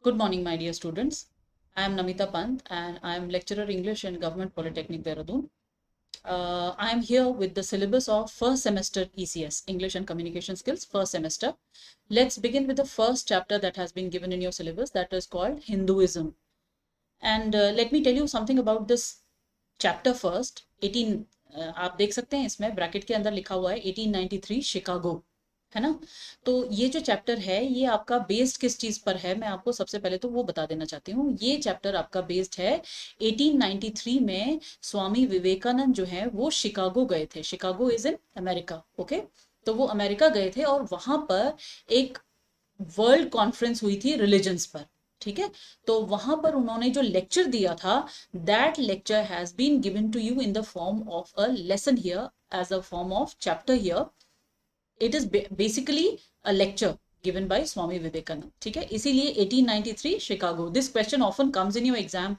Good morning, my dear students. I am Namita Pant and I am lecturer English in Government Polytechnic Dehradun. I am here with the syllabus of first semester ECS, English and Communication Skills, first semester. Let's begin with the first chapter that has been given in your syllabus, that is called Hinduism. And let me tell you something about this chapter first. 18 आप देख सकते हैं इसमें bracket के अंदर लिखा हुआ है 1893 शिकागो, है ना। तो ये जो चैप्टर है ये आपका बेस्ड किस चीज पर है, मैं आपको सबसे पहले तो वो बता देना चाहती हूँ। ये चैप्टर आपका बेस्ड है 1893 में स्वामी विवेकानंद जो है वो शिकागो गए थे। Chicago is in America, okay. तो वो अमेरिका गए थे और वहां पर एक वर्ल्ड कॉन्फ्रेंस हुई थी रिलीजन्स पर, ठीक है। तो वहां पर उन्होंने जो लेक्चर दिया था, that lecture has been given to you in the form of a lesson here, as a form of chapter here. It is basically a lecture given by Swami Vivekananda, ठीक है। इसीलिए 1893 Chicago. This question often comes in your exam.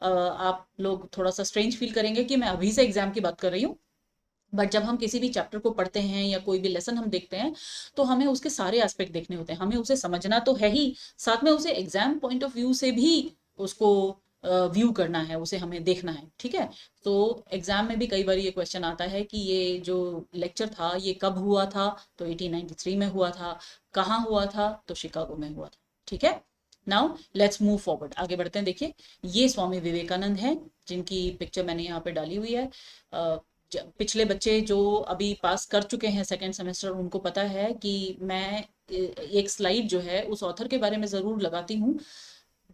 आप लोग थोड़ा सा strange feel करेंगे कि मैं अभी से एग्जाम की बात कर रही हूँ, बट जब हम किसी भी चैप्टर को पढ़ते हैं या कोई भी लेसन हम देखते हैं तो हमें उसके सारे एस्पेक्ट देखने होते हैं। हमें उसे समझना तो है ही, साथ में उसे एग्जाम पॉइंट ऑफ व्यू से भी उसको व्यू करना है, उसे हमें देखना है, ठीक है। तो एग्जाम में भी कई बार ये क्वेश्चन आता है कि ये जो लेक्चर था ये कब हुआ था, तो 1893 में हुआ था। कहाँ हुआ था, तो शिकागो में हुआ था, ठीक है। नाउ लेट्स मूव फॉरवर्ड, आगे बढ़ते हैं। देखिए, ये स्वामी विवेकानंद हैं जिनकी पिक्चर मैंने यहाँ पे डाली हुई है। पिछले बच्चे जो अभी पास कर चुके हैं सेकेंड सेमेस्टर, उनको पता है कि मैं एक स्लाइड जो है उस ऑथर के बारे में जरूर लगाती हूँ,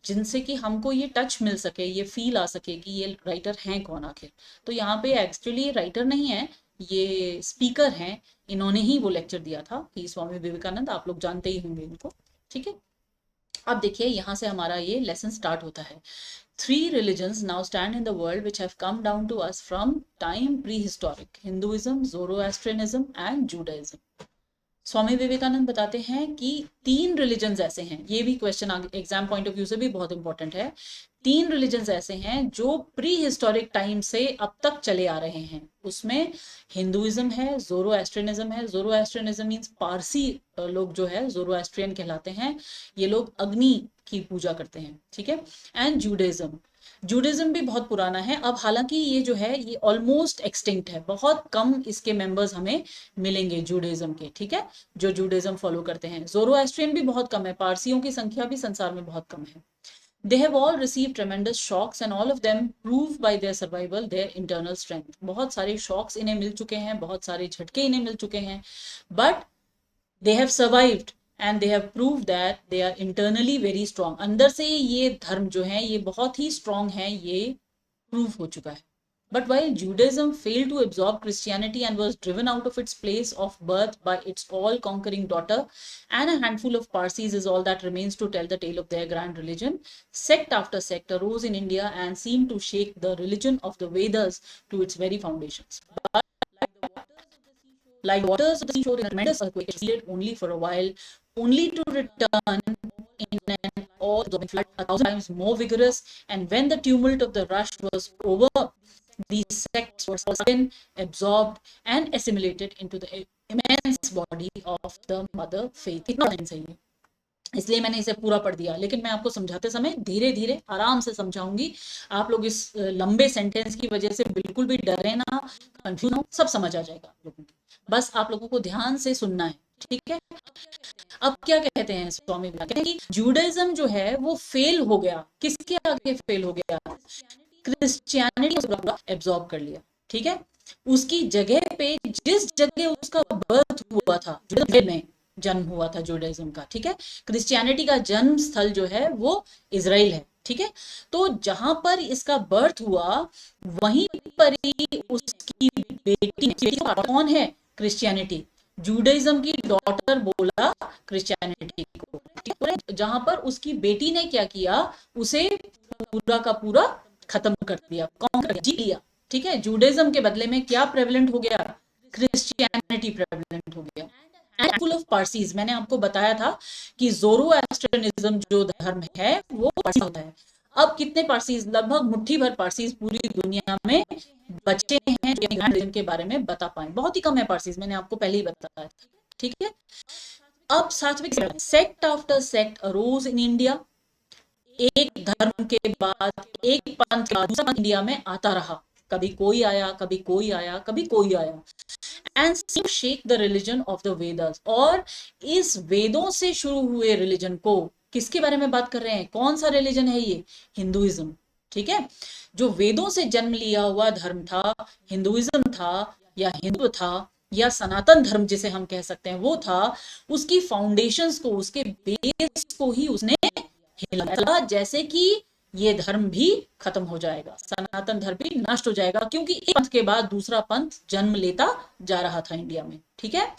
जिनसे कि हमको ये टच मिल सके, ये फील आ सके कि ये राइटर हैं कौन आखिर। तो यहाँ पे एक्चुअली राइटर नहीं है, ये स्पीकर हैं। इन्होंने ही वो लेक्चर दिया था कि स्वामी विवेकानंद, आप लोग जानते ही होंगे इनको, ठीक है। अब देखिए यहाँ से हमारा ये लेसन स्टार्ट होता है। Three religions now stand in the world which have come down to us from time prehistoric: Hinduism, Zoroastrianism and Judaism. Swami Vivekananda बताते हैं कि तीन रिलीजन्स ऐसे हैं, ये भी question exam point of view से भी बहुत इंपॉर्टेंट है। तीन रिलीजन्स ऐसे हैं जो प्री हिस्टोरिक टाइम से अब तक चले आ रहे हैं। उसमें हिंदुइज्म है, जोरोएस्ट्रियनिज्म है। जोरोएस्ट्रियनिज्म मीन्स पारसी लोग जो है जोरोएस्ट्रियन कहलाते हैं। ये लोग अग्नि की पूजा करते हैं, ठीक है। एंड जूडाइज्म, जूडिज्म भी बहुत पुराना है। अब हालांकि ये जो है ये ऑलमोस्ट एक्सटिंक्ट है, बहुत कम इसके मेंबर्स हमें मिलेंगे जूडिज्म के, ठीक है, जो जूडिज्म फॉलो करते हैं। जोरोएस्ट्रियन भी बहुत कम है, पारसियों की संख्या भी संसार में बहुत कम है। They have all received tremendous shocks and all of them prove by their survival their internal strength. बहुत सारे शॉक्स इन्हें मिल चुके हैं, बहुत सारे झटके इन्हें मिल चुके हैं, but they have survived and they have prove that they are internally very strong. अंदर से ये धर्म जो है ये बहुत ही स्ट्रांग है, ये प्रूव हो चुका है। But while Judaism failed to absorb Christianity and was driven out of its place of birth by its all conquering daughter, and a handful of Parsis is all that remains to tell the tale of their grand religion, sect after sect arose in India and seemed to shake the religion of the Vedas to its very foundations. But like the waters of the seashore in a tremendous earthquake, it receded only for a while, only to return in an all-absorbing flood, 1,000 times more vigorous. And when the tumult of the rush was over, these sects were sudden, absorbed, and assimilated into the immense body of the mother faith. इतना सही है, इसलिए मैंने इसे पूरा पढ़ दिया, लेकिन मैं आपको समझाते समय धीरे धीरे आराम से समझाऊंगी। आप लोग इस लंबे सेंटेंस की वजह से बिल्कुल भी डरे ना, कंफ्यूज ना हो, सब समझ आ जाएगा आप लोगों को। बस आप लोगों को ध्यान से सुनना है, ठीक है। अब क्या कहते हैं स्वामी विवेकानंद, कहते हैं कि जूडाइज्म जो है वो फेल हो गया। किसके आगे फेल हो गया? क्रिश्चियनिटी को पूरा एब्जॉर्ब कर लिया, ठीक है। उसकी जगह पे जिस जगह उसका बर्थ हुआ था, में जन्म हुआ था जूडाइज्म का, ठीक है। क्रिश्चियनिटी का जन्म स्थल जो है वो इजराइल है, ठीक है। तो जहां पर इसका बर्थ हुआ वहीं पर ही उसकी बेटी कौन है? क्रिश्चियनिटी। जूडाइज्म की डॉटर बोला क्रिश्चियनिटी को, जहां पर उसकी बेटी ने क्या किया, उसे पूरा का पूरा खत्म कर दिया, कॉन्कर जीत लिया, ठीक है। जूडाइज्म के बदले में क्या प्रेवलेंट हो गया? क्रिश्चियनिटी प्रेवलेंट हो गया। एंड फुल ऑफ पारसीज, मैंने आपको बताया था कि जोरोएस्ट्रियनिज्म जो धर्म है वो पारसी होता है। अब कितने पारसीज? लगभग मुट्ठी भर पारसीज पूरी दुनिया में बचे हैं जो रिलीजन के बारे में बता पाए। बहुत ही कम है पारसीज, मैंने आपको पहले ही बताया, ठीक है। अब सात्विक sect after sect arose in India एक धर्म के बाद, एक पंथ के बाद दूसरा पंथ इंडिया में आता रहा। कभी कोई आया, कभी कोई आया, कभी कोई आया, and shake the religion of the Vedas. और इस वेदों से शुरू हुए रिलीजन को, किसके बारे में बात कर रहे हैं, कौन सा रिलीजन है ये, हिंदुइज्म। ठीक है, जो वेदों से जन्म लिया हुआ धर्म था, हिंदुइज्म था या हिंदू था या सनातन धर्म जिसे हम कह सकते हैं वो था, उसकी फाउंडेशंस को, उसके बेस को ही उसने हिला, जैसे कि ये धर्म भी खत्म हो जाएगा, सनातन धर्म भी नष्ट हो जाएगा, क्योंकि एक पंथ के बाद दूसरा पंथ जन्म लेता जा रहा था इंडिया में। ठीक है,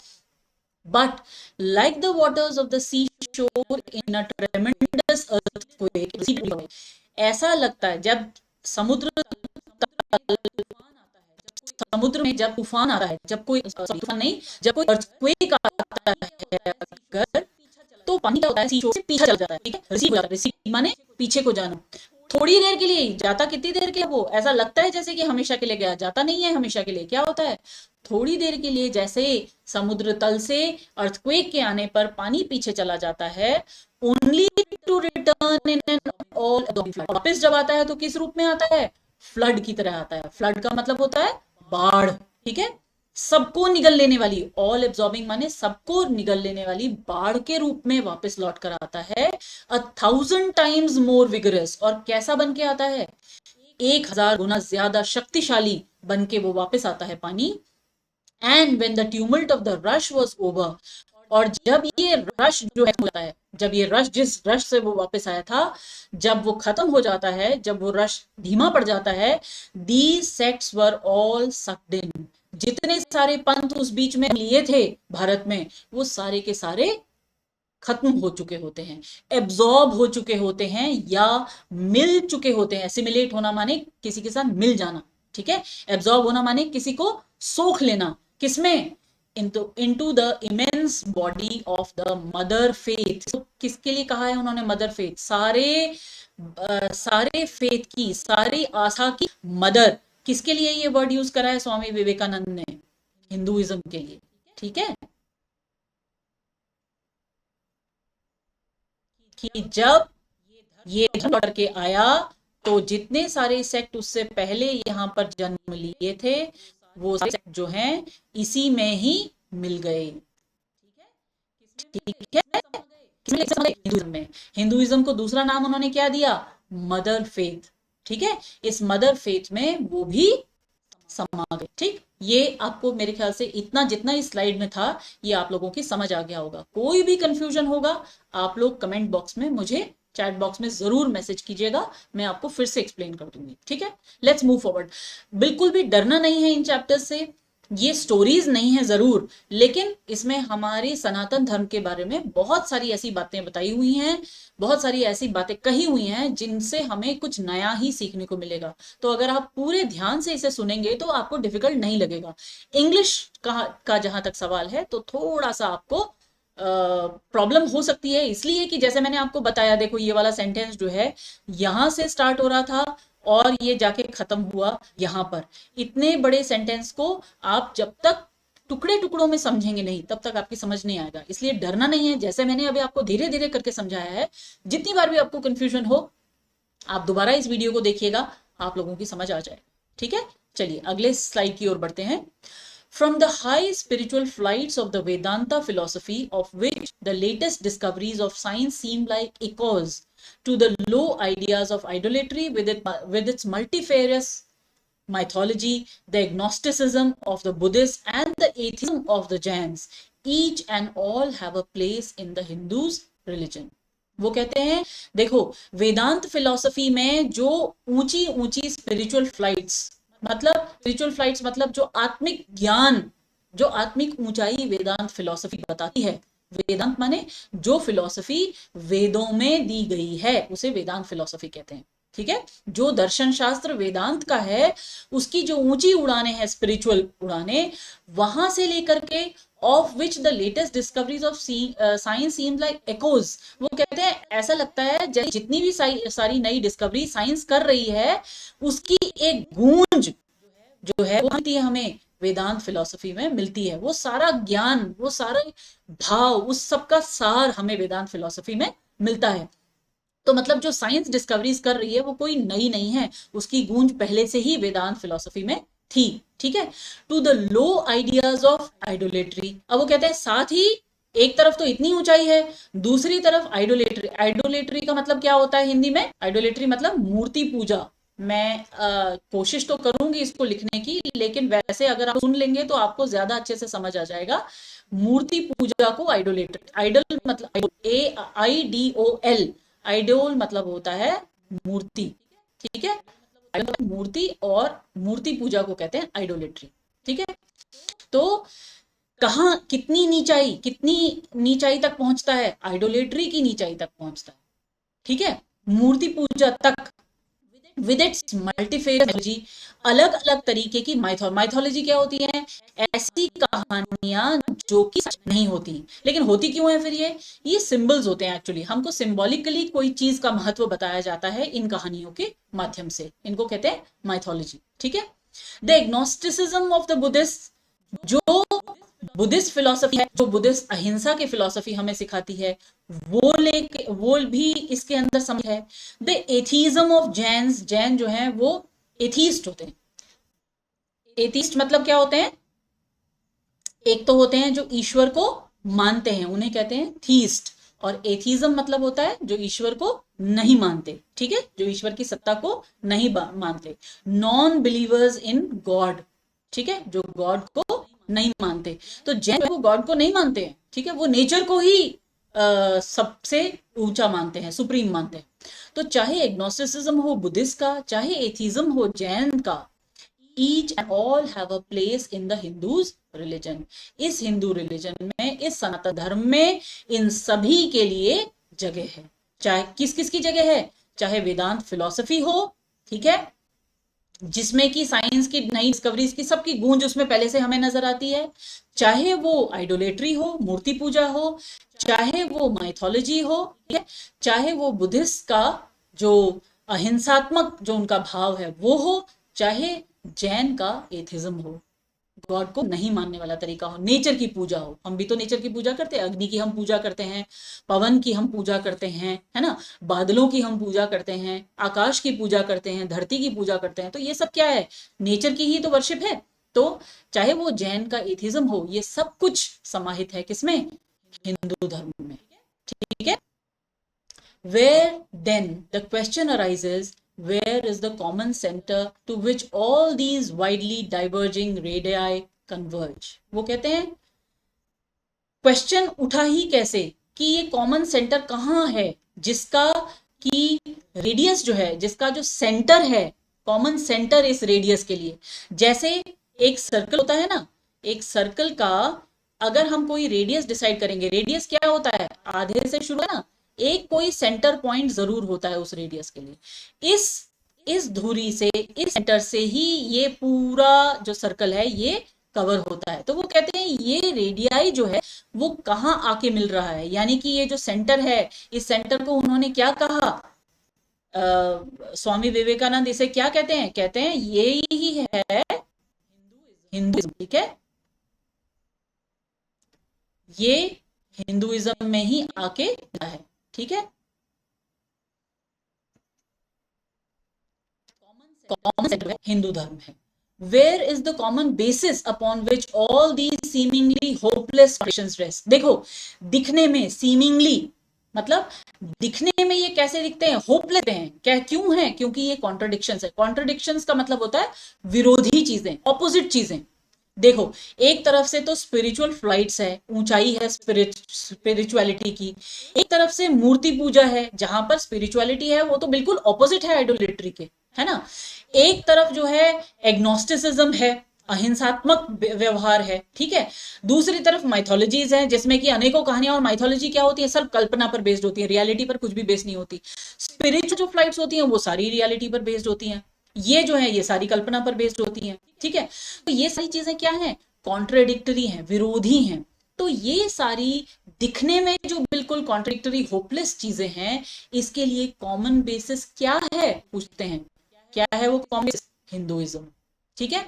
but like the waters of the sea shore in a ट्रेमेंडस earthquake, ऐसा लगता है जब समुद्र समुद्र में जब तूफान आता है, जब कोई तूफान नहीं, जब कोई अर्थक्वेक आता है अगर, तो पानी क्या होता है, सी शोर से पीछे चल जाता है। ठीक है, रिसीव हो जाता है, रिसीव माने पीछे को जाना। थोड़ी देर के लिए जाता, कितनी देर के लिए, वो ऐसा लगता है जैसे कि हमेशा के लिए गया, जाता नहीं है हमेशा के लिए। क्या होता है, थोड़ी देर के लिए, जैसे समुद्र तल से अर्थक्वेक के आने पर पानी पीछे चला जाता है, only to return in an all, वापस जब आता है तो किस रूप में आता है, फ्लड की तरह आता है। फ्लड का मतलब होता है बाढ़। ठीक है, सबको निगल लेने वाली, ऑल एब्जॉर्बिंग माने सबको निगल लेने वाली बाढ़ के रूप में वापस लौट कर आता है, 1,000 टाइम्स मोर विगरस। और कैसा बन के आता है, 1,000 गुना ज्यादा शक्तिशाली बन के वो वापस आता है पानी। And when the tumult of the rush was over, और जब ये रश जो है होता है, जब ये रश, जिस रश से वो वापस आया था, जब वो खत्म हो जाता है, जब वो रश धीमा पड़ जाता है, these sects were all sucked in, जितने सारे पंथ उस बीच में लिए थे भारत में, वो सारे के सारे खत्म हो चुके होते हैं, एब्जॉर्ब हो चुके होते हैं या मिल चुके होते हैं। एसिमिलेट होना माने किसी के साथ मिल जाना। ठीक है, एब्जॉर्ब होना माने किसी को सोख लेना, किसमें, into the immense body of the mother faith। तो किसके लिए कहा है उन्होंने मदर फेथ, सारे फेथ की, सारी आस्था की मदर, किसके लिए ये वर्ड यूज करा है स्वामी विवेकानंद ने, हिंदुइज्म के लिए। ठीक है, कि जब ये धर्म लौट के आया, तो जितने सारे सेक्ट उससे पहले यहाँ पर जन्म लिए थे, वो सेक्ट जो हैं इसी में ही मिल गए। ठीक है, हिंदुइज्म में, हिंदुइज्म को दूसरा नाम उन्होंने क्या दिया, मदर फेथ। ठीक है, इस मदर फेथ में वो भी समा गए। ठीक, ये आपको मेरे ख्याल से इतना, जितना इस स्लाइड में था, ये आप लोगों की समझ आ गया होगा। कोई भी कंफ्यूजन होगा, आप लोग कमेंट बॉक्स में मुझे, चैट बॉक्स में जरूर मैसेज कीजिएगा, मैं आपको फिर से एक्सप्लेन कर दूंगी। ठीक है, लेट्स मूव फॉरवर्ड। बिल्कुल भी डरना नहीं है इन चैप्टर्स से, ये स्टोरीज नहीं है जरूर, लेकिन इसमें हमारे सनातन धर्म के बारे में बहुत सारी ऐसी बातें बताई हुई हैं, बहुत सारी ऐसी बातें कही हुई हैं जिनसे हमें कुछ नया ही सीखने को मिलेगा। तो अगर आप पूरे ध्यान से इसे सुनेंगे तो आपको डिफिकल्ट नहीं लगेगा। इंग्लिश का जहां तक सवाल है, तो थोड़ा सा आपको प्रॉब्लम हो सकती है, इसलिए कि जैसे मैंने आपको बताया, देखो ये वाला सेंटेंस जो है यहां से स्टार्ट हो रहा था और ये जाके खत्म हुआ यहां पर। इतने बड़े सेंटेंस को आप जब तक टुकड़े टुकड़ों में समझेंगे नहीं, तब तक आपकी समझ नहीं आएगा। इसलिए डरना नहीं है, जैसे मैंने अभी आपको धीरे धीरे करके समझाया है, जितनी बार भी आपको कंफ्यूजन हो, आप दोबारा इस वीडियो को देखिएगा, आप लोगों की समझ आ जाए। ठीक है, चलिए अगले स्लाइड की ओर बढ़ते हैं। From the high spiritual flights of the Vedanta philosophy, of which the latest discoveries of science seem like echoes to the low ideas of idolatry with its multifarious mythology, the agnosticism of the Buddhists, and the atheism of the Jains, each and all have a place in the Hindus' religion. वो कहते हैं, देखो वेदांत philosophy में जो ऊंची ऊंची spiritual flights, मतलब spiritual flights मतलब जो आत्मिक ज्ञान, जो आत्मिक ऊंचाई वेदांत फिलॉसफी बताती है, वेदांत माने जो फिलॉसफी वेदों में दी गई है उसे वेदांत फिलॉसफी कहते हैं। ठीक है, जो दर्शन शास्त्र वेदांत का है, उसकी जो ऊंची उड़ाने हैं, स्पिरिचुअल उड़ाने, वहां से लेकर के of which the latest discoveries of science seems like echoes, वो कहते हैं ऐसा लगता है जैसे जितनी भी सारी नई डिस्कवरी साइंस कर रही है, उसकी एक गूंज जो है वो मिलती है हमें, वेदांत फिलॉसफी में मिलती है। वो सारा ज्ञान, वो सारे भाव, उस सब का सार हमें वेदांत फिलॉसफी में मिलता है। तो मतलब जो साइंस डिस्कवरीज कर रही है वो कोई नई नहीं है, उसकी गूंज पहले से ही वेदांत फिलोसफी में थी। ठीक है, to the low ideas of idolatry. अब वो कहते हैं साथ ही एक तरफ तो इतनी ऊंचाई है, दूसरी तरफ आइडोलेट्री। आइडोलेट्री का मतलब क्या होता है हिंदी में? आइडोलेट्री मतलब मूर्ति पूजा। मैं कोशिश तो करूंगी इसको लिखने की, लेकिन वैसे अगर आप सुन लेंगे तो आपको ज्यादा अच्छे से समझ आ जाएगा। मूर्ति पूजा को आइडोलेट्री, आइडल मतलब AIDOL, आइडोल मतलब होता है मूर्ति। ठीक है, मूर्ति, और मूर्ति पूजा को कहते हैं आइडोलेट्री। ठीक है, तो कहां कितनी नीचाई तक पहुंचता है? आइडोलेट्री की नीचाई तक पहुंचता है। ठीक है, मूर्ति पूजा तक, विद इट्स मल्टीफेज, अलग अलग तरीके की माइथोलॉजी क्या होती है? ऐसी कहानियां जो कि सच नहीं होती, लेकिन होती क्यों है फिर? ये सिंबल्स होते हैं। एक्चुअली हमको सिंबॉलिकली कोई चीज का महत्व बताया जाता है इन कहानियों के माध्यम से, इनको कहते हैं माइथोलॉजी। ठीक है, the agnosticism of the Buddhist, जो बुद्धिस्ट फिलोसफी है, जो बुद्धिस्ट अहिंसा की फिलोसफी हमें सिखाती है, वो भी इसके अंदर समझ है। The atheism of Jains, Jain जो है वो एथीस्ट होते हैं। एथीस्ट मतलब क्या होते हैं? एक तो होते हैं जो ईश्वर को मानते हैं, उन्हें कहते हैं थीस्ट, और एथीज्म मतलब होता है जो ईश्वर को नहीं मानते। ठीक है, जो ईश्वर की सत्ता को नहीं मानते, नॉन बिलीवर्स इन गॉड। ठीक है, जो गॉड को नहीं मानते। तो जैन वो गॉड को नहीं मानते हैं, ठीक है, वो नेचर को ही सबसे ऊंचा मानते हैं, सुप्रीम मानते हैं। तो चाहे एग्नोस्टिसिज्म हो बुद्धिस्ट का, चाहे एथीज्म हो जैन का, each and all have a place in the Hindus religion। इस हिंदू रिलीजन में, इस सनातन धर्म में इन सभी के लिए जगह है। चाहे किस किस की जगह है? चाहे वेदांत फिलॉसफी हो, ठीक है, जिसमें कि साइंस की नई डिस्कवरीज की सबकी गूंज उसमें पहले से हमें नजर आती है, चाहे वो आइडोलेट्री हो, मूर्ति पूजा हो, चाहे वो माइथोलॉजी हो, ठीक है, चाहे वो बुद्धिस्ट का जो अहिंसात्मक जो उनका भाव है वो हो, चाहे जैन का एथिज्म हो, गॉड को नहीं मानने वाला तरीका हो, नेचर की पूजा हो। हम भी तो नेचर की पूजा करते हैं, अग्नि की हम पूजा करते हैं, पवन की हम पूजा करते हैं, है ना, बादलों की हम पूजा करते हैं, आकाश की पूजा करते हैं, धरती की पूजा करते हैं। तो ये सब क्या है? नेचर की ही तो वर्शिप है। तो चाहे वो जैन का एथिज्म हो, ये सब कुछ समाहित है किसमें? हिंदू धर्म में। ठीक है, where then the question arises, where is the common center to which all these widely diverging radii converge? वो कहते हैं क्वेश्चन उठा ही कैसे कि ये कॉमन सेंटर कहां है, जिसका कि रेडियस जो है, जिसका जो सेंटर है, कॉमन सेंटर इस रेडियस के लिए। जैसे एक सर्कल होता है ना, एक सर्कल का अगर हम कोई रेडियस डिसाइड करेंगे, रेडियस क्या होता है? आधे से शुरू है ना, एक कोई सेंटर पॉइंट जरूर होता है उस रेडियस के लिए। इस धुरी से, इस सेंटर से ही ये पूरा जो सर्कल है ये कवर होता है। तो वो कहते हैं ये रेडियाई जो है वो कहां आके मिल रहा है, यानी कि ये जो सेंटर है, इस सेंटर को उन्होंने क्या कहा? स्वामी विवेकानंद इसे क्या कहते हैं? कहते हैं ये ही है हिंदुइज्म। ठीक है, ये हिंदुइज्म में ही आके है। ठीक है, कॉमन सेंटर हिंदू धर्म है। Where is the common basis upon which all these seemingly hopeless foundations rest? देखो, दिखने में seemingly मतलब दिखने में ये कैसे दिखते हैं? होपलेस हैं। क्या क्यों है? क्योंकि ये कॉन्ट्रडिक्शंस है। कॉन्ट्रडिक्शंस का मतलब होता है विरोधी चीजें, ऑपोजिट चीजें। देखो, एक तरफ से तो स्पिरिचुअल फ्लाइट्स है, ऊंचाई है स्पिरिचुअलिटी की, एक तरफ से मूर्ति पूजा है जहां पर स्पिरिचुअलिटी है वो तो बिल्कुल ऑपोजिट है आइडोलेट्री के, है ना। एक तरफ जो है एग्नोस्टिसिज्म है, अहिंसात्मक व्यवहार है, ठीक है। दूसरी तरफ माइथोलॉजीज है जिसमें कि अनेकों कहानियां, और माइथोलॉजी क्या होती है? सब कल्पना पर बेस्ड होती है, रियलिटी पर कुछ भी बेस्ड नहीं होती। स्पिरिचुअल जो फ्लाइट्स होती हैं वो सारी रियलिटी पर बेस्ड होती हैं, ये जो है ये सारी कल्पना पर बेस्ड होती हैं, ठीक है। तो ये सारी चीजें क्या है? कॉन्ट्रेडिक्टरी हैं, विरोधी हैं। तो ये सारी दिखने में जो बिल्कुल कॉन्ट्रेडिक्टरी होपलेस चीजें हैं, इसके लिए कॉमन बेसिस क्या है पूछते हैं। क्या है वो कॉमन बेसिस? हिंदुइज्म। ठीक है,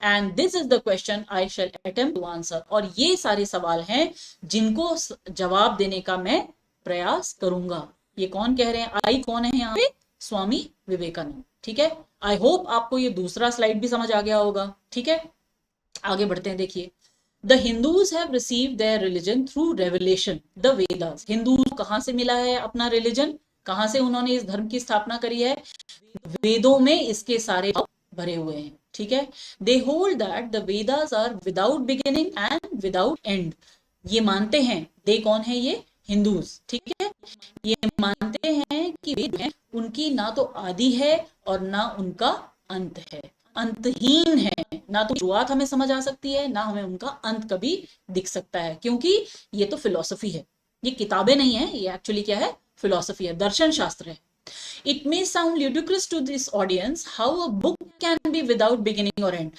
and this is the question I shall attempt to answer. और ये सारे सवाल हैं जिनको जवाब देने का मैं प्रयास करूंगा। ये कौन कह रहे हैं, आई कौन है यहाँ पे, स्वामी विवेकानंद। ठीक है, आई होप आपको ये दूसरा स्लाइड भी समझ आ गया होगा। ठीक है, आगे बढ़ते हैं। देखिए, the Hindus have received their religion through revelation the Vedas. Hindu कहां से मिला है अपना रिलीजन, कहां से उन्होंने इस धर्म की स्थापना करी है, वेदों में इसके सारे भाव भरे हुए हैं। ठीक है, they hold that the Vedas are without beginning and without end. ये मानते हैं, दे कौन है, ये हिंदूज। ठीक है, ये मानते हैं कि वेद है उनकी ना तो आदि है और ना उनका अंत है, अंतहीन है। ना तो शुरुआत हमें समझ आ सकती है, ना हमें उनका अंत कभी दिख सकता है, क्योंकि ये तो फिलॉसफी है, ये किताबें नहीं है, ये एक्चुअली क्या है, फिलॉसफी है, दर्शन शास्त्र है। It may sound ludicrous to this audience how a book can be without beginning or end.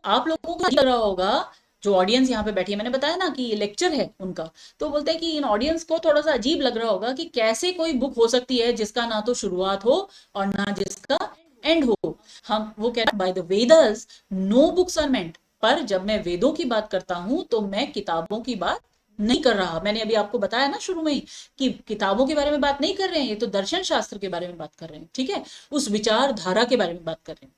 आप लोगों को लग रहा होगा, जो ऑडियंस यहाँ पे बैठी है, मैंने बताया ना कि ये लेक्चर है उनका, तो बोलते हैं कि इन ऑडियंस को थोड़ा सा अजीब लग रहा होगा कि कैसे कोई बुक हो सकती है जिसका ना तो शुरुआत हो और ना जिसका एंड हो। हम वो कह रहे हैं by the Vedas no books are meant. पर जब मैं वेदों की बात करता हूं तो मैं किताबों की बात नहीं कर रहा। मैंने अभी आपको बताया ना शुरू में ही कि किताबों के बारे में बात नहीं कर रहे हैं, ये तो दर्शन शास्त्र के बारे में बात कर रहे हैं। ठीक है, उस विचारधारा के बारे में बात कर रहे हैं।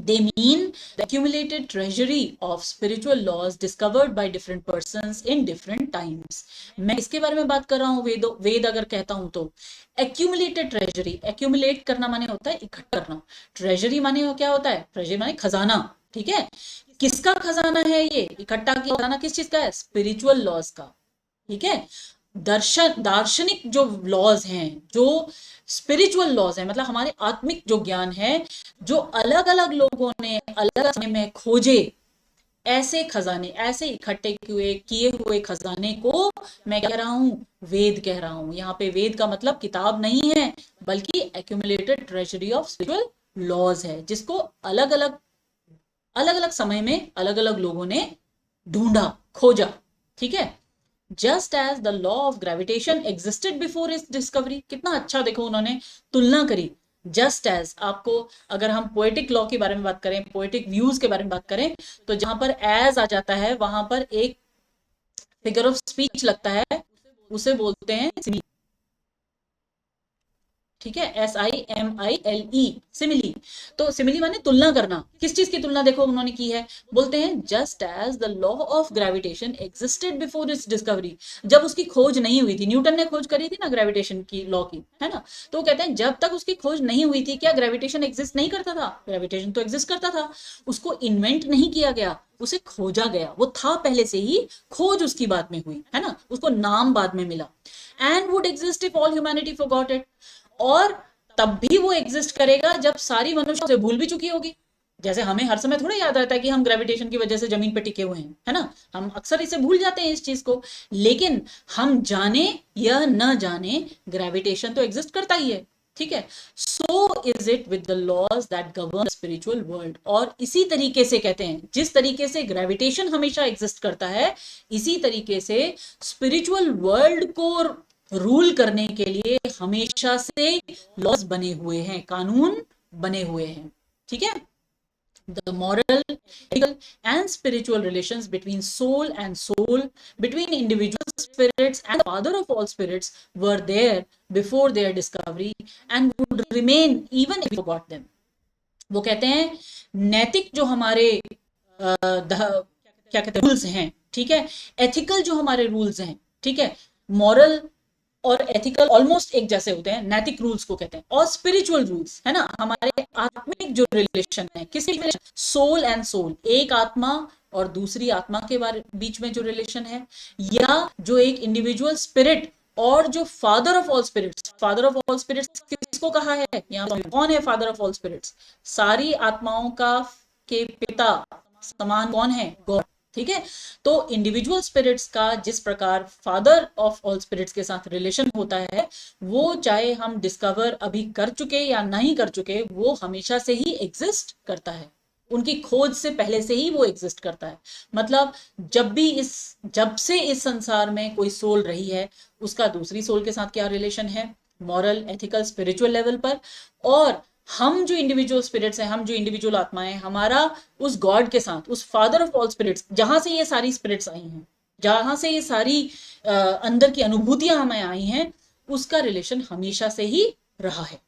They mean the accumulated treasury of spiritual laws discovered by different persons in different times. मैं इसके बारे में बात कर रहा हूँ। वेद अगर कहता हूं तो accumulated treasury, accumulate करना माने होता है इकट्ठा करना, treasury माने क्या होता है, treasury माने खजाना। ठीक है, किसका खजाना है ये इकट्ठा किया खजाना, किस चीज का है, स्पिरिचुअल लॉज का। ठीक है, दार्शनिक जो लॉज हैं, जो स्पिरिचुअल लॉज हैं, मतलब हमारे आत्मिक जो ज्ञान है, जो अलग अलग लोगों ने अलग समय में खोजे, ऐसे खजाने, ऐसे इकट्ठे किए हुए खजाने को मैं कह रहा हूं, वेद कह रहा हूं। यहाँ पे वेद का मतलब किताब नहीं है, बल्कि accumulated treasury of spiritual laws है, जिसको अलग अलग समय में अलग अलग लोगों ने ढूंढा, खोजा। ठीक है, just as the law of gravitation existed before its discovery. कितना अच्छा देखो उन्होंने तुलना करी। जस्ट एज, आपको अगर हम पोएटिक लॉ के बारे में बात करें, पोएटिक व्यूज के बारे में बात करें, तो जहां पर एज आ जाता है वहां पर एक फिगर ऑफ स्पीच लगता है, उसे बोलते हैं सिमिली। ठीक है, SIMILE, सिमिली। तो सिमिली माने तुलना करना। किस चीज की तुलना देखो उन्होंने की है, बोलते हैं just as the law of gravitation existed before its discovery. जब उसकी खोज नहीं हुई थी, न्यूटन ने खोज करी थी ना ग्रेविटेशन की लॉ की, है ना, तो वो कहते हैं जब तक उसकी खोज नहीं हुई थी, क्या ग्रेविटेशन एग्जिस्ट नहीं करता था, ग्रेविटेशन तो एग्जिस्ट करता था। उसको इन्वेंट नहीं किया गया, उसे खोजा गया, वो था पहले से ही, खोज उसकी बाद में हुई, है ना, उसको नाम बाद में मिला। And would exist if all humanity forgot it. और तब भी वो एग्जिस्ट करेगा जब सारी मनुष्य उसे भूल भी चुकी होगी। जैसे हमें हर समय थोड़ा याद रहता है कि हम ग्रेविटेशन की वजह से जमीन पर टिके हुए हैं, है ना, हम अक्सर इसे भूल जाते हैं इस चीज को। लेकिन हम जाने या न जाने, ग्रेविटेशन तो एग्जिस्ट करता ही है। ठीक है, so is it with the laws that govern spiritual world. और इसी तरीके से कहते हैं, जिस तरीके से ग्रेविटेशन हमेशा एग्जिस्ट करता है, इसी तरीके से स्पिरिचुअल वर्ल्ड को रूल करने के लिए हमेशा से लॉज बने हुए हैं, कानून बने हुए हैं। ठीक है, the moral, ethical and spiritual relations between soul and soul, between individual spirits and the father of all spirits were there before their discovery and would remain even if we forgot them. वो कहते हैं नैतिक जो हमारे क्या कहते हैं rules हैं, ठीक है, एथिकल जो हमारे रूल्स हैं, ठीक है, मॉरल और एथिकल ऑलमोस्ट एक जैसे होते हैं, नैतिक रूल्स को कहते हैं, और स्पिरिचुअल रूल्स, है ना, हमारे आत्मिक जो रिलेशन है, किसी सोल एंड सोल, एक आत्मा और दूसरी आत्मा के बारे बीच में जो रिलेशन है, या जो एक इंडिविजुअल स्पिरिट और जो father of all spirits. Father of all spirits किसको कहा है, यहाँ कौन है फादर ऑफ ऑल स्पिरिट्स, सारी आत्माओं का के पिता समान कौन है, गॉड। ठीक है, तो इंडिविजुअल स्पिरिट्स का जिस प्रकार फादर ऑफ ऑल स्पिरिट्स के साथ रिलेशन होता है, वो चाहे हम डिस्कवर अभी कर चुके या नहीं कर चुके, वो हमेशा से ही एग्जिस्ट करता है, उनकी खोज से पहले से ही वो एग्जिस्ट करता है। मतलब जब से इस संसार में कोई सोल रही है, उसका दूसरी सोल के साथ क्या रिलेशन है, मॉरल, एथिकल, स्पिरिचुअल लेवल पर। और हम जो इंडिविजुअल स्पिरिट्स हैं, हम जो इंडिविजुअल आत्माएं, हमारा उस गॉड के साथ, उस फादर ऑफ ऑल स्पिरिट्स, जहां से ये सारी स्पिरिट्स आई हैं, जहां से ये सारी अंदर की अनुभूतियां हमें आई हैं, उसका रिलेशन हमेशा से ही रहा है,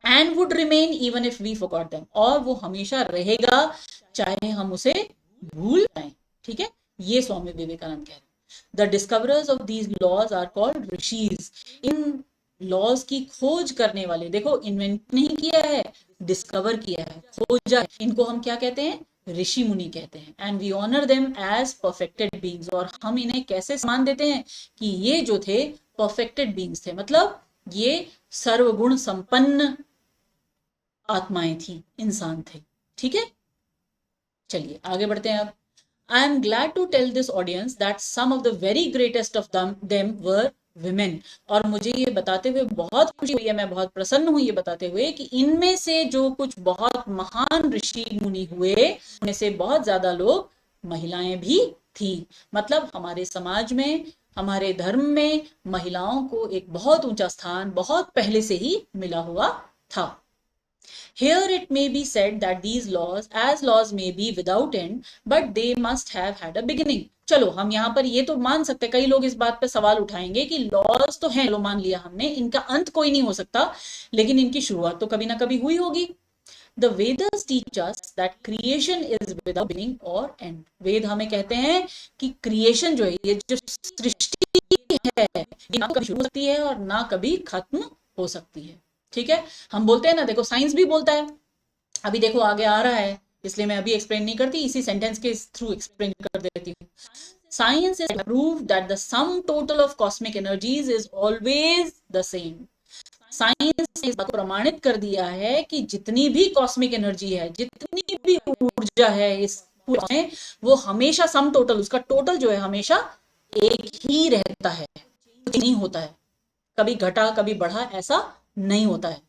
and would remain even if we forgot them, और वो हमेशा रहेगा चाहे हम उसे भूल जाएं। ठीक है, ये स्वामी विवेकानंद कह रहे हैं। The discoverers of these laws are called rishis. इन लॉज की खोज करने वाले, देखो इन्वेंट नहीं किया है, डिस्कवर किया है, खोजा है, इनको हम क्या कहते हैं? ऋषि मुनि कहते हैं। And we honour them as perfected beings, और हम इन्हें कैसे सम्मान देते हैं कि ये जो थे परफेक्टेड बीइंग्स थे, मतलब ये सर्वगुण संपन्न आत्माएं थी, इंसान थे। ठीक है, चलिए आगे बढ़ते हैं अब। I am glad to tell this audience that some of the very greatest of them were women। और मुझे ये बताते हुए बहुत खुशी हुई है, मैं बहुत प्रसन्न हूं ये बताते हुए कि इनमें से जो कुछ बहुत महान ऋषि मुनि हुए, उनमें से बहुत ज्यादा लोग महिलाएं भी थी। मतलब हमारे समाज में, हमारे धर्म में महिलाओं को एक बहुत ऊंचा स्थान बहुत पहले से ही मिला हुआ था। Here it may be said that these laws, as laws may be without end, but they must have had a beginning। चलो हम यहाँ पर ये तो मान सकते हैं, कई लोग इस बात पे सवाल उठाएंगे कि लॉज तो हैं, लो मान लिया हमने, इनका अंत कोई नहीं हो सकता, लेकिन इनकी शुरुआत तो कभी ना कभी हुई होगी। The Vedas teach us that creation is without beginning or end। वेद हमें कहते हैं कि क्रिएशन जो है, ये जो सृष्टि है, ये ना कभी शुरू हो सकती है और ना कभी खत्म हो सकती है। ठीक है, हम बोलते हैं ना, देखो साइंस भी बोलता है, अभी देखो आगे आ रहा है, इसलिए मैं अभी एक्सप्लेन नहीं करती, इसी सेंटेंस के थ्रू एक्सप्लेन कर देती हूँ। Science is prove that the sum total of cosmic energies is always the same. Science ने इस बात को प्रमाणित कर दिया है कि जितनी भी कॉस्मिक एनर्जी है, जितनी भी ऊर्जा है इस पूरे में, वो हमेशा सम टोटल, उसका टोटल जो है हमेशा एक ही रहता है, नहीं होता है, कभी घटा कभी बढ़ा ऐसा नहीं होता है।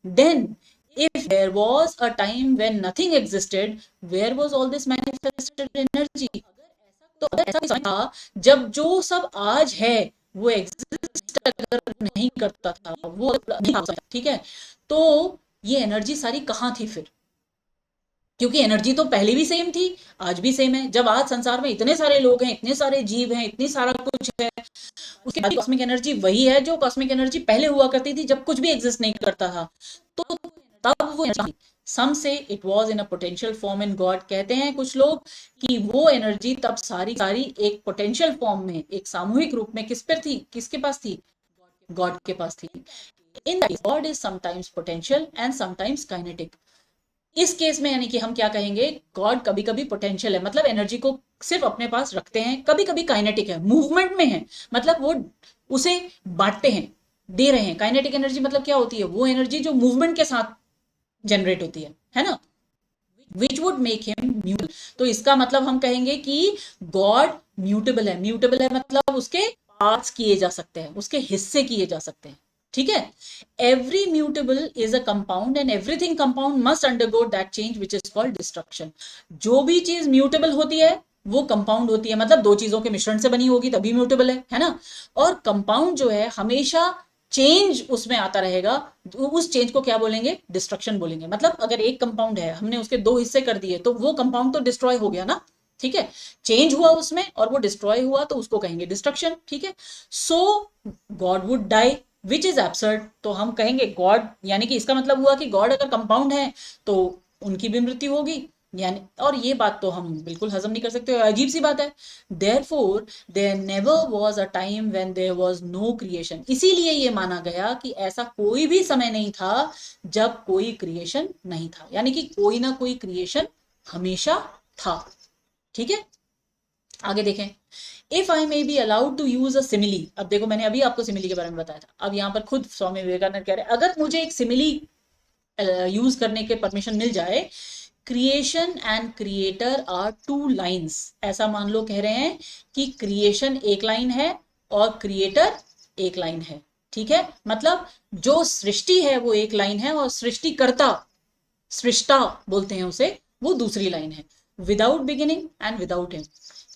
Then if there was a time when nothing existed, where was all this manifested energy? तो अगर ऐसा समय था जब जो सब आज है वो एग्जिस्ट अगर नहीं करता था, वो नहीं था, ठीक है, तो ये एनर्जी सारी कहाँ थी फिर? क्योंकि एनर्जी तो पहले भी सेम थी, आज भी सेम है। जब आज संसार में इतने सारे लोग हैं, इतने सारे जीव हैं, इतनी सारा कुछ है, उसके बाद कॉस्मिक एनर्जी वही है जो कॉस्मिक एनर्जी पहले हुआ करती थी जब कुछ भी एग्जिस्ट नहीं करता था। तो तब वो एनर्जी, सम से it was in a potential form in God, कहते हैं कुछ लोग कि वो एनर्जी तब सारी सारी एक पोटेंशियल फॉर्म में, एक सामूहिक रूप में किस पर थी, किसके पास थी? गॉड के पास थी। In that God is sometimes potential and sometimes kinetic. इस केस में यानी कि हम क्या कहेंगे, गॉड कभी कभी पोटेंशियल है, मतलब एनर्जी को सिर्फ अपने पास रखते हैं, कभी कभी काइनेटिक है, मूवमेंट में है, मतलब वो उसे बांटते हैं, दे रहे हैं। काइनेटिक एनर्जी मतलब क्या होती है? वो एनर्जी जो मूवमेंट के साथ जनरेट होती है ना, which would make him mutable. तो इसका मतलब हम कहेंगे कि गॉड म्यूटेबल है। म्यूटेबल है मतलब उसके पार्ट्स किए जा सकते हैं, उसके हिस्से किए जा सकते हैं। ठीक है, every mutable is a compound and everything compound must undergo that change which is called destruction. जो भी चीज म्यूटेबल होती है वो कंपाउंड होती है, मतलब दो चीजों के मिश्रण से बनी होगी तभी म्यूटेबल है ना। और कंपाउंड जो है हमेशा चेंज उसमें आता रहेगा, उस चेंज को क्या बोलेंगे? डिस्ट्रक्शन बोलेंगे। मतलब अगर एक कंपाउंड है, हमने उसके दो हिस्से कर दिए, तो वो कंपाउंड तो डिस्ट्रॉय हो गया ना। ठीक है, चेंज हुआ उसमें और वो डिस्ट्रॉय हुआ, तो उसको कहेंगे डिस्ट्रक्शन। ठीक है, so God would die which is absurd. तो हम कहेंगे गॉड, यानी कि इसका मतलब हुआ कि गॉड अगर कंपाउंड है तो उनकी भी मृत्यु होगी, यानी, और ये बात तो हम बिल्कुल हजम नहीं कर सकते, अजीब सी बात है। Therefore there never was a time when there was no creation. इसीलिए ये माना गया कि ऐसा कोई भी समय नहीं था जब कोई क्रिएशन नहीं था, यानी कि कोई ना कोई क्रिएशन हमेशा था। ठीक है, आगे देखें। If I may be allowed to use a simile. अब देखो मैंने अभी आपको सिमिली के बारे में बताया था, अब यहाँ पर खुद स्वामी विवेकानंद कह रहे हैं अगर मुझे एक सिमिली यूज करने के परमिशन मिल जाए, creation and creator are two lines. ऐसा मान लो कह रहे हैं कि क्रिएशन एक लाइन है और क्रिएटर एक लाइन है। ठीक है, मतलब जो सृष्टि है वो एक लाइन है और सृष्टिकर्ता, सृष्टा बोलते हैं उसे, वो दूसरी लाइन है। Without beginning and without end,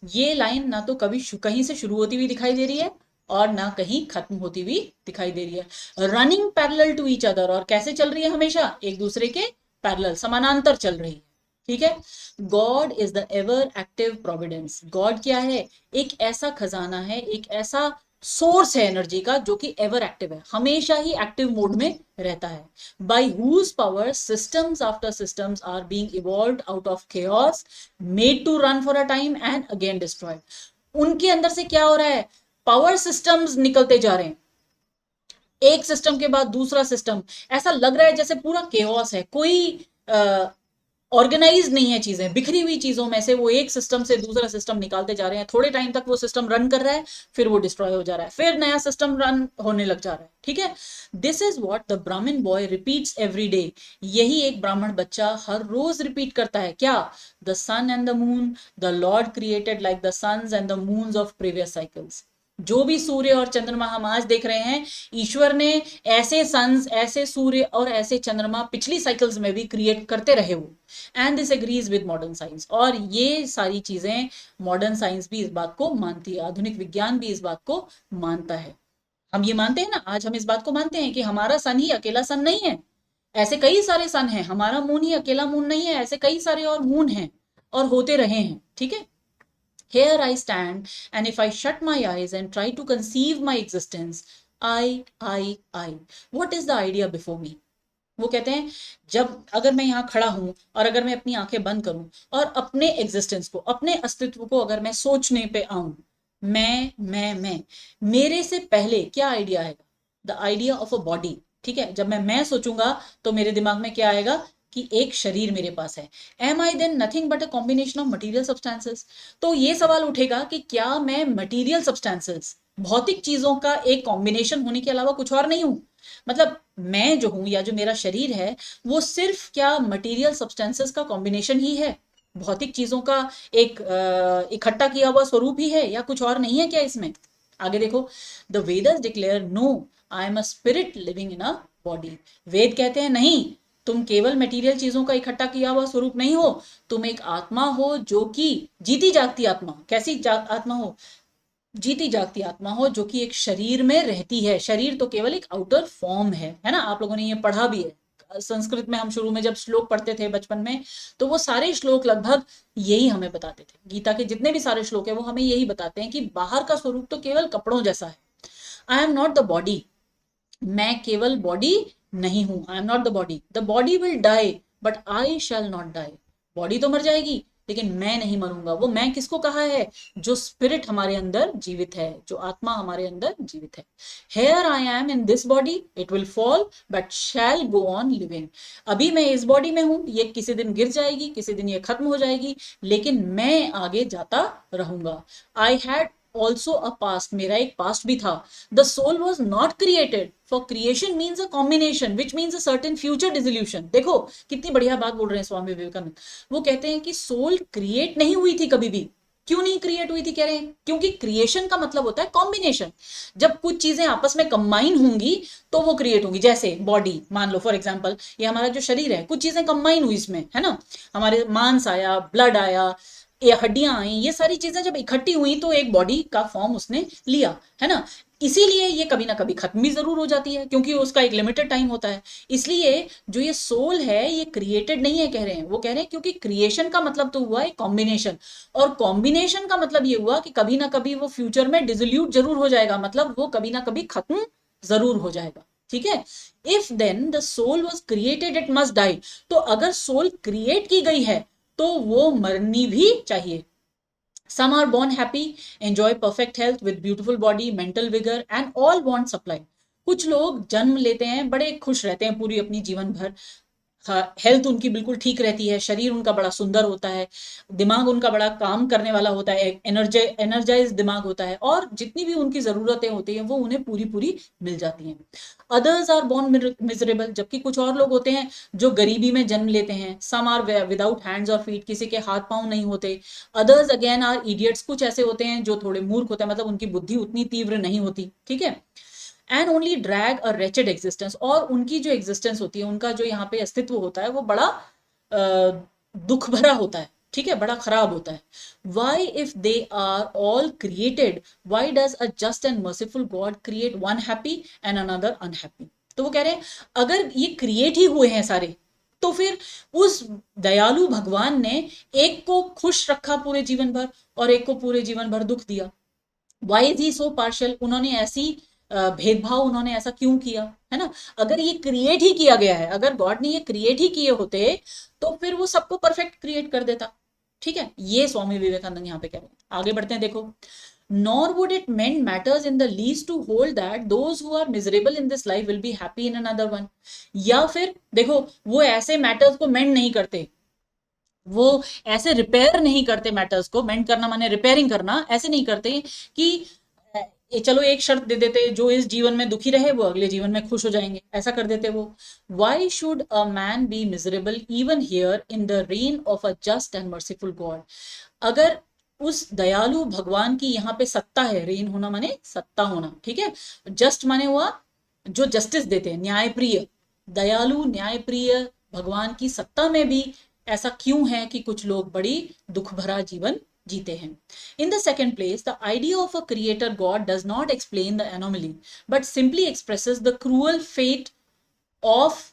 ये लाइन ना तो कभी कहीं से शुरू होती हुई दिखाई दे रही है और ना कहीं खत्म होती हुई दिखाई दे रही है। Running parallel to each other, और कैसे चल रही है? हमेशा एक दूसरे के पैरेलल, समानांतर चल रही है। ठीक है, God is the ever active Providence. God क्या है? एक ऐसा खजाना है, एक ऐसा सोर्स है एनर्जी का, जो कि एवर एक्टिव है, हमेशा ही एक्टिव मोड में रहता है. By whose power systems after systems are being evolved out of chaos, made to run for a time and again destroyed. उनके अंदर से क्या हो रहा है, पावर सिस्टम्स निकलते जा रहे हैं, एक सिस्टम के बाद दूसरा सिस्टम. ऐसा लग रहा है जैसे पूरा केओस है, कोई ऑर्गेनाइज नहीं है, चीजें बिखरी हुई चीजों में से वो एक सिस्टम से दूसरा सिस्टम निकालते जा रहे हैं. थोड़े टाइम तक वो सिस्टम रन कर रहा है, फिर वो डिस्ट्रॉय हो जा रहा है, फिर नया सिस्टम रन होने लग जा रहा है. ठीक है, दिस इज वॉट द ब्राह्मण बॉय रिपीट्स एवरी डे. यही एक ब्राह्मण बच्चा हर रोज रिपीट करता है. क्या? The sun and the moon the Lord created like the suns and the moons of previous cycles. जो भी सूर्य और चंद्रमा हम आज देख रहे हैं, ईश्वर ने ऐसे सन्स, ऐसे सूर्य और ऐसे चंद्रमा पिछली साइकिल्स में भी क्रिएट करते रहे वो. And this agrees with modern science. और ये सारी चीजें मॉडर्न साइंस भी इस बात को मानती है, आधुनिक विज्ञान भी इस बात को मानता है. हम ये मानते हैं ना, आज हम इस बात को मानते हैं कि हमारा सन ही अकेला सन नहीं है, ऐसे कई सारे सन हैं. हमारा मून ही अकेला मून नहीं है, ऐसे कई सारे और मून हैं और होते रहे हैं. ठीक है, here I stand, and if I shut my eyes and try to conceive my existence, I, what is the idea before me? वो कहते हैं, जब अगर मैं यहाँ खड़ा हूं और अगर मैं अपनी आंखें बंद करूं और अपने एग्जिस्टेंस को, अपने अस्तित्व को अगर मैं सोचने पे आऊं, मैं मेरे से पहले क्या आइडिया आएगा? The idea of a body. ठीक है, जब मैं सोचूंगा तो मेरे दिमाग में क्या आएगा कि एक शरीर मेरे पास है. Am I then nothing but a combination of material substances. तो ये सवाल उठेगा कि क्या मैं मटीरियल सब्सटेंसेस, भौतिक चीजों का एक कॉम्बिनेशन होने के अलावा कुछ और नहीं हूं? मतलब मैं जो हूं या जो मेरा शरीर है, वो सिर्फ क्या मटेरियल सब्सटेंसेस का कॉम्बिनेशन ही है, भौतिक चीजों का एक इकट्ठा किया हुआ स्वरूप ही है, या कुछ और नहीं है क्या इसमें? आगे देखो, the Vedas declare no, I am a spirit living in a body. Veda कहते हैं नहीं, तुम केवल मटेरियल चीजों का इकट्ठा किया हुआ स्वरूप नहीं हो, तुम एक आत्मा हो, जो कि जीती जागती आत्मा. कैसी आत्मा हो? जीती जागती आत्मा हो, जो कि एक शरीर में रहती है. शरीर तो केवल एक आउटर फॉर्म है ना. आप लोगों ने ये पढ़ा भी है संस्कृत में. हम शुरू में जब श्लोक पढ़ते थे बचपन में, तो वो सारे श्लोक लगभग यही हमें बताते थे. गीता के जितने भी सारे श्लोक है वो हमें यही बताते हैं कि बाहर का स्वरूप तो केवल कपड़ों जैसा है. I am not the body, मैं केवल बॉडी नहीं हूं. I am not the body, the body will die but I shall not die. Body तो मर जाएगी लेकिन मैं नहीं मरूंगा. वो मैं किसको कहा है? जो स्पिरिट हमारे अंदर जीवित है, जो आत्मा हमारे अंदर जीवित है. Here I am in this body, it will fall but shall go on living. अभी मैं इस बॉडी में हूं, ये किसी दिन गिर जाएगी, किसी दिन ये खत्म हो जाएगी, लेकिन मैं आगे जाता रहूंगा. I had also a past, मेरा एक पास्ट भी था. The soul was not created for creation means a combination which means a certain future dissolution. देखो कितनी बढ़िया बात बोल रहे हैं स्वामी विवेकानंद. वो कहते हैं कि सोल क्रिएट नहीं हुई थी कभी भी. क्यों नहीं क्रिएट हुई थी? कह रहे हैं क्योंकि क्रिएशन का मतलब होता है कॉम्बिनेशन. जब कुछ चीजें आपस में कंबाइन होंगी तो वो क्रिएट होंगी. जैसे बॉडी मान लो फॉर एग्जांपल, ये हमारा जो शरीर है, कुछ चीजें कंबाइन हुई इसमें, है ना. हमारे मांस आया, ब्लड आया, ये हड्डियां आई, ये सारी चीजें जब इकट्ठी हुई तो एक बॉडी का फॉर्म उसने लिया, है ना. इसीलिए ये कभी ना कभी खत्म भी जरूर हो जाती है, क्योंकि उसका एक लिमिटेड टाइम होता है. इसलिए जो ये सोल है ये क्रिएटेड नहीं है, कह रहे हैं. वो कह रहे हैं क्योंकि क्रिएशन का मतलब तो हुआ एक कॉम्बिनेशन, और कॉम्बिनेशन का मतलब ये हुआ कि कभी ना कभी वो फ्यूचर में डिसोल्यूट जरूर हो जाएगा, मतलब वो कभी ना कभी खत्म जरूर हो जाएगा. ठीक है, if then the soul was created it must die. तो अगर सोल क्रिएट की गई है तो वो मरनी भी चाहिए. Some are born happy, enjoy perfect health with beautiful body, mental vigor and all want supply. कुछ लोग जन्म लेते हैं, बड़े खुश रहते हैं पूरी अपनी जीवन भर, हेल्थ उनकी बिल्कुल ठीक रहती है, शरीर उनका बड़ा सुंदर होता है, दिमाग उनका बड़ा काम करने वाला होता है, एनर्जाइज दिमाग होता है, और जितनी भी उनकी जरूरतें होती हैं वो उन्हें पूरी पूरी मिल जाती हैं. अदर्स आर बॉर्न मिजरेबल, जबकि कुछ और लोग होते हैं जो गरीबी में जन्म लेते हैं. सम आर विदाउट हैंड्स और फीट, किसी के हाथ पांव नहीं होते. अदर्स अगेन आर इडियट्स, कुछ ऐसे होते हैं जो थोड़े मूर्ख होते हैं, मतलब उनकी बुद्धि उतनी तीव्र नहीं होती. ठीक है, and only drag a wretched existence, और उनकी जो एग्जिस्टेंस होती है, उनका जो यहाँ पे अस्तित्व होता है, वो बड़ा दुख भरा होता है. ठीक है, बड़ा खराब होता है. Why if they are all created, why does a just and merciful God create one happy and another unhappy. तो वो कह रहे हैं अगर ये क्रिएट ही हुए हैं सारे, तो फिर उस दयालु भगवान ने एक को खुश रखा पूरे जीवन भर और एक को पूरे जीवन भर दुख दिया. Why is he so partial, उन्होंने ऐसी भेदभाव उन्होंने ऐसा क्यों किया, है ना। अगर ये क्रिएट ही किया गया है, अगर गॉड ने ये क्रिएट ही किए होते तो फिर वो सबको परफेक्ट क्रिएट कर देता। ठीक है, ये स्वामी विवेकानंद यहाँ पे कह रहे हैं। आगे बढ़ते हैं, देखो, nor would it mend matters in the least to hold that those who are miserable in this life will be happy in another one। या फिर देखो, वो ऐसे मैटर्स को मेंड नहीं करते, वो ऐसे रिपेयर नहीं करते मैटर्स को। मेंड करना माने रिपेयरिंग करना, ऐसे नहीं करते कि ये चलो एक शर्त दे देते, जो इस जीवन में दुखी रहे वो अगले जीवन में खुश हो जाएंगे, ऐसा कर देते वो। Why should a man be miserable even here in the rain of a just and merciful God. अगर उस दयालु भगवान की यहाँ पे सत्ता है, रेन होना माने सत्ता होना, ठीक है, जस्ट माने हुआ जो जस्टिस देते हैं, न्यायप्रिय, दयालु न्यायप्रिय भगवान की सत्ता में भी ऐसा क्यों है कि कुछ लोग बड़ी दुख भरा जीवन जीते हैं। In the second place, the idea of a creator God does not explain the anomaly but simply expresses the cruel fate of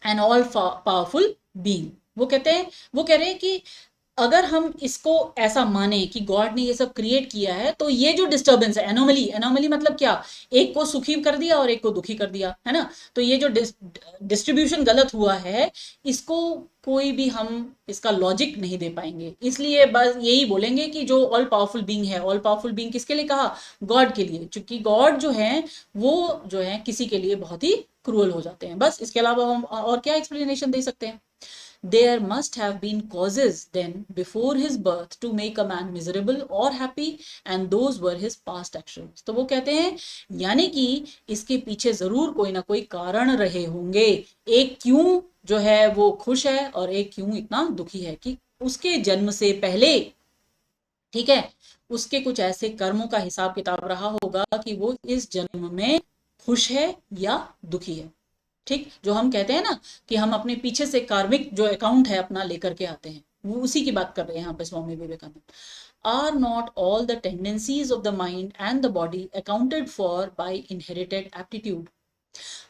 an all powerful being. वो कहते हैं, वो कह रहे हैं कि अगर हम इसको ऐसा माने कि गॉड ने ये सब क्रिएट किया है, तो ये जो डिस्टर्बेंस है, एनोमली, एनोमली मतलब क्या, एक को सुखी कर दिया और एक को दुखी कर दिया, है ना। तो ये जो डिस्ट्रीब्यूशन गलत हुआ है, इसको कोई भी हम इसका लॉजिक नहीं दे पाएंगे। इसलिए बस यही बोलेंगे कि जो ऑल पावरफुल बीइंग है, ऑल पावरफुल बीइंग किसके लिए कहा, गॉड के लिए, क्योंकि गॉड जो है वो जो है किसी के लिए बहुत ही क्रूअल हो जाते हैं। बस इसके अलावा हम और क्या एक्सप्लेनेशन दे सकते हैं। There must have been causes then before his birth to make a man miserable or happy, and those were his past actions। तो वो कहते हैं यानी कि इसके पीछे जरूर कोई ना कोई कारण रहे होंगे, एक क्यों जो है वो खुश है और एक क्यों इतना दुखी है, कि उसके जन्म से पहले, ठीक है, उसके कुछ ऐसे कर्मों का हिसाब किताब रहा होगा कि वो इस जन्म में खुश है या दुखी है। ठीक, जो हम कहते हैं ना कि हम अपने पीछे से कार्मिक जो अकाउंट है अपना लेकर के आते हैं, वो उसी की बात कर रहे हैं यहाँ पे Swami Vivekananda. Are not all the tendencies of the mind and the body accounted for by inherited aptitude.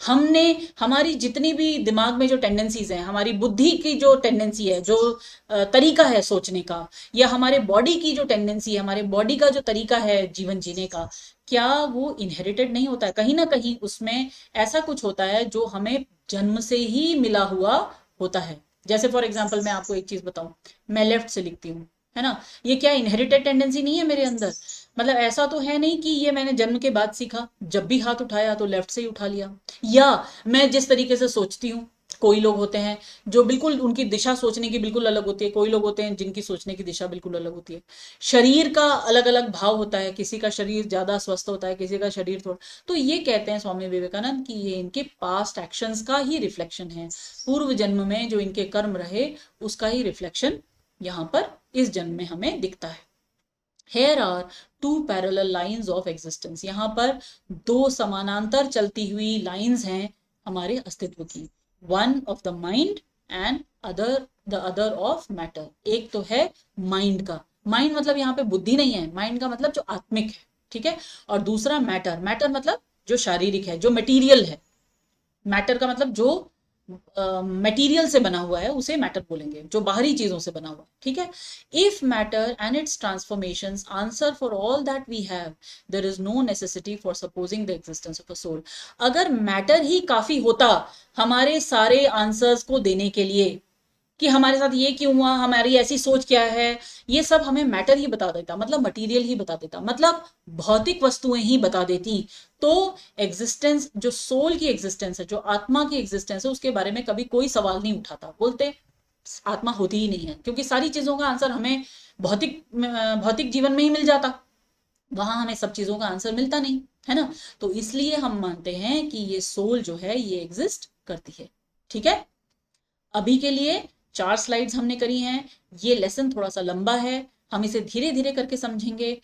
हमने, हमारी जितनी भी दिमाग में जो टेंडेंसीज हैं, हमारी बुद्धि की जो टेंडेंसी है, जो तरीका है सोचने का, या हमारे बॉडी की जो टेंडेंसी है, हमारे बॉडी का जो तरीका है जीवन जीने का, क्या वो इनहेरिटेड नहीं होता है? कहीं ना कहीं उसमें ऐसा कुछ होता है जो हमें जन्म से ही मिला हुआ होता है। जैसे फॉर एग्जाम्पल मैं आपको एक चीज बताऊं, मैं लेफ्ट से लिखती हूँ, है ना, ये क्या इनहेरिटेड टेंडेंसी नहीं है मेरे अंदर? मतलब ऐसा तो है नहीं कि ये मैंने जन्म के बाद सीखा, जब भी हाथ उठाया तो लेफ्ट से ही उठा लिया। या मैं जिस तरीके से सोचती हूँ, कोई लोग होते हैं जो बिल्कुल उनकी दिशा सोचने की बिल्कुल अलग होती है, कोई लोग होते हैं जिनकी सोचने की दिशा बिल्कुल अलग होती है। शरीर का अलग अलग भाव होता है, किसी का शरीर ज्यादा स्वस्थ होता है, किसी का शरीर थोड़ा। तो ये कहते हैं स्वामी विवेकानंद कि ये इनके पास्ट एक्शंस का ही रिफ्लेक्शन है, पूर्व जन्म में जो इनके कर्म रहे उसका ही रिफ्लेक्शन यहाँ पर इस जन्म में हमें दिखता है। Here are two parallel lines of existence। यहाँ पर दो समानांतर चलती हुई लाइंस हैं हमारे अस्तित्व की। One of the mind and the other of matter। एक तो है माइंड का, माइंड मतलब यहाँ पे बुद्धि नहीं है, माइंड का मतलब जो आत्मिक है, ठीक है। और दूसरा मैटर, मैटर मतलब जो शारीरिक है, जो मटेरियल है। मैटर का मतलब जो मटेरियल से बना हुआ है उसे मैटर बोलेंगे, जो बाहरी चीजों से बना हुआ, ठीक है। If matter and its transformations answer for all that we have, there is no necessity for supposing the existence of a soul. अगर मैटर ही काफी होता हमारे सारे आंसर्स को देने के लिए कि हमारे साथ ये क्यों हुआ, हमारी ऐसी सोच क्या है, ये सब हमें मैटर ही बता देता, मतलब मटेरियल ही बता देता, मतलब भौतिक वस्तुएं ही बता देती, तो एग्जिस्टेंस, जो सोल की एग्जिस्टेंस है, जो आत्मा की एग्जिस्टेंस है, उसके बारे में कभी कोई सवाल नहीं उठाता। बोलते आत्मा होती ही नहीं है, क्योंकि सारी चीजों का आंसर हमें भौतिक भौतिक जीवन में ही मिल जाता, वहां हमें सब चीजों का आंसर मिलता नहीं, है ना। तो इसलिए हम मानते हैं कि ये सोल जो है ये एग्जिस्ट करती है, ठीक है। अभी के लिए 4 स्लाइड्स हमने करी हैं, ये लेसन थोड़ा सा लंबा है, हम इसे धीरे धीरे करके समझेंगे।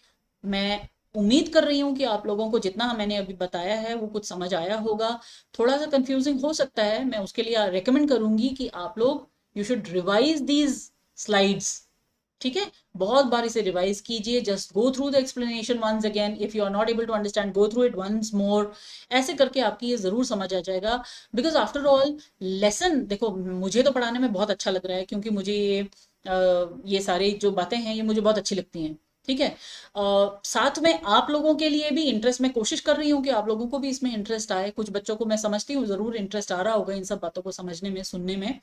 मैं उम्मीद कर रही हूँ कि आप लोगों को जितना मैंने अभी बताया है वो कुछ समझ आया होगा। थोड़ा सा कंफ्यूजिंग हो सकता है, मैं उसके लिए रेकमेंड करूंगी कि आप लोग you should revise these slides, ठीक है। बहुत बार इसे रिवाइज कीजिए, just go through the explanation once again, if you are not able to understand go through it once more. ऐसे करके आपकी ये जरूर समझ आ जाएगा, बिकॉज आफ्टर ऑल लेसन, देखो मुझे तो पढ़ाने में बहुत अच्छा लग रहा है, क्योंकि मुझे ये सारी जो बातें हैं ये मुझे बहुत अच्छी लगती हैं। ठीक है। साथ में आप लोगों के लिए भी इंटरेस्ट, मैं कोशिश कर रही हूँ कि आप लोगों को भी इसमें इंटरेस्ट आए। कुछ बच्चों को मैं समझती हूँ ज़रूर इंटरेस्ट आ रहा होगा इन सब बातों को समझने में, सुनने में।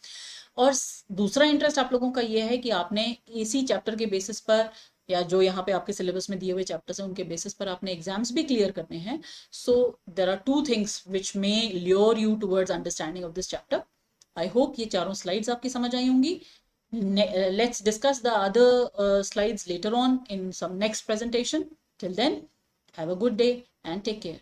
और दूसरा इंटरेस्ट आप लोगों का ये है कि आपने इसी चैप्टर के बेसिस पर, या जो यहाँ पे आपके सिलेबस में दिए हुए चैप्टर्स हैं उनके बेसिस पर आपने एग्जाम्स भी क्लियर करने हैं। So there are two things which may lure you towards understanding of this chapter. I hope ये चारों स्लाइड्स आपकी समझ आई होंगी। Let's discuss the other slides later on in some next presentation. Till then, have a good day and take care.